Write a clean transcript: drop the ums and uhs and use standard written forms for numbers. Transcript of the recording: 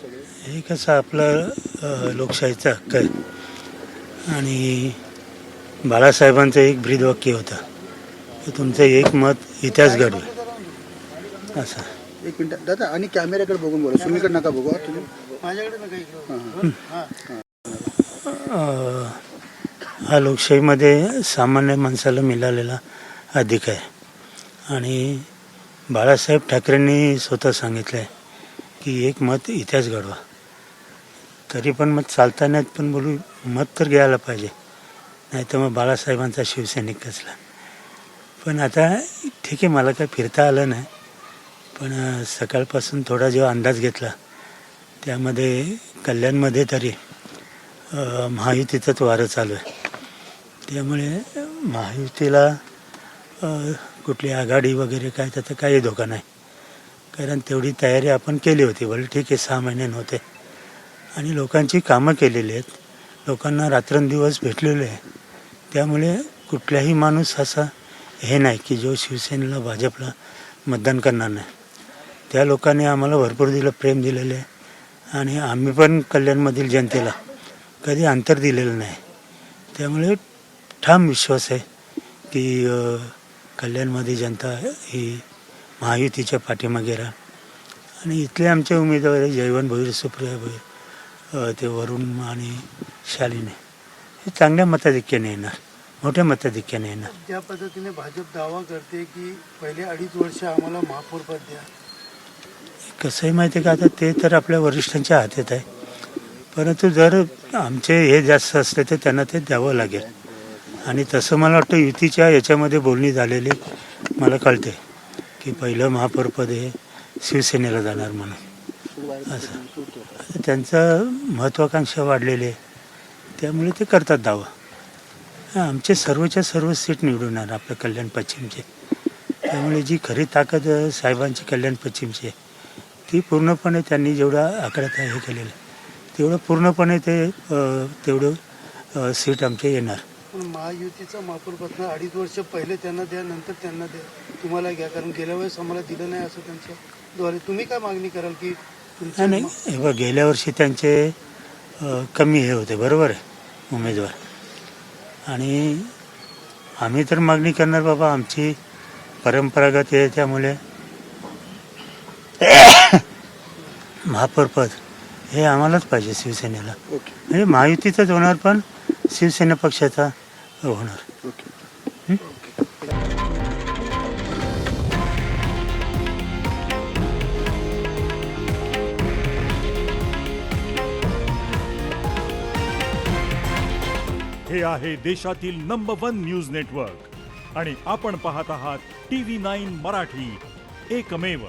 सगळे? हे कसं आपलं लोकशाहीचा हक्क आहे आणि बाळासाहेबांचं एक ब्रीदवाक्य होतं की तुमचं एक मत इतिहास घडवेल असं. एक मिनिट दादा, आणि कॅमेऱ्याकडे बघून बोला, सुमीकडे नका बघू तुम्ही. हा लोकशाहीमध्ये सामान्य माणसाला मिळालेला अधिकार आहे आणि बाळासाहेब ठाकरेंनी स्वतः सांगितलं आहे की एक मत इतिहास घडवा. तरी पण मग चालता नाहीत, पण बोलू मत तर घ्यायला पाहिजे, नाही तर मग बाळासाहेबांचा शिवसैनिक कसला. पण आता ठीक आहे, मला काय फिरता आलं नाही, पण सकाळपासून थोडा जेव्हा अंदाज घेतला त्यामध्ये कल्याणमध्ये तरी महायुतीचंच वारं चालू आहे. त्यामुळे महायुतीला कुठली आघाडी वगैरे काय त्याचा काही धोका नाही, कारण तेवढी तयारी आपण केली होती. भले ठीक आहे, 6 महिने नव्हते आणि लोकांची कामं केलेली आहेत, लोकांना रात्रंदिवस भेटलेले आहे. त्यामुळे कुठलाही माणूस असा हे नाही की जो शिवसेनेला भाजपला मतदान करणार नाही. त्या लोकांनी आम्हाला भरपूर दिलं, प्रेम दिलेलं आहे आणि आम्ही पण कल्याणमधील जनतेला कधी अंतर दिलेलं नाही. त्यामुळे ठाम विश्वास आहे की कल्याणमध्ये जनता ही महायुतीच्या पाठीमागे राहा आणि इथले आमचे उमेदवार जयवंत भोईर, सुप्रिया भोईर, ते वरुण आणि शालिनी हे चांगल्या मताधिक्याने येणार, मोठ्या मताधिक्याने येणार. ज्या पद्धतीने भाजप दावा करते की पहिले 2.5 वर्ष आम्हाला महापौर पद द्या, कसं आहे माहिती आहे का, आता ते तर आपल्या वरिष्ठांच्या हातात आहे, परंतु जर आमचे हे जास्त असले तर त्यांना ते द्यावं लागेल. आणि तसं मला वाटतं युतीच्या याच्यामध्ये बोलणी झालेली मला कळते की पहिलं महापौरपद हे शिवसेनेला जाणार म्हणून. असं त्यांचं महत्त्वाकांक्षा वाढलेली आहे, त्यामुळे ते करतात दावा. आमचे सर्वच्या सर्व सीट निवडून येणार आपलं कल्याण पश्चिमचे. त्यामुळे जी खरी ताकद साहेबांची कल्याण पश्चिमची आहे ती पूर्णपणे त्यांनी जेवढा आकड्यात हे केलेलं आहे तेवढं पूर्णपणे ते तेवढं सीट आमचे येणार. पण महायुतीचं महापौर पद 2.5 वर्ष पहिले त्यांना द्या, नंतर त्यांना द्या, तुम्हाला घ्या, कारण गेल्या वेळेस आम्हाला दिलं नाही असं त्यांच्या द्वारे. तुम्ही काय मागणी कराल की नाही, हे बघ, गेल्या वर्षी त्यांचे कमी हे होते, बरोबर आहे, उमेदवार. आणि आम्ही तर मागणी करणार बाबा, आमची परंपरागत आहे, त्यामुळे महापौरपद हे आम्हालाच पाहिजे शिवसेनेला. म्हणजे महायुतीचाच होणार, पण शिवसेना पक्षाचा होणार. हे आहे देशातील नंबर 1 न्यूज नेटवर्क आणि आपण पाहत आहात TV9 मराठी, एकमेव.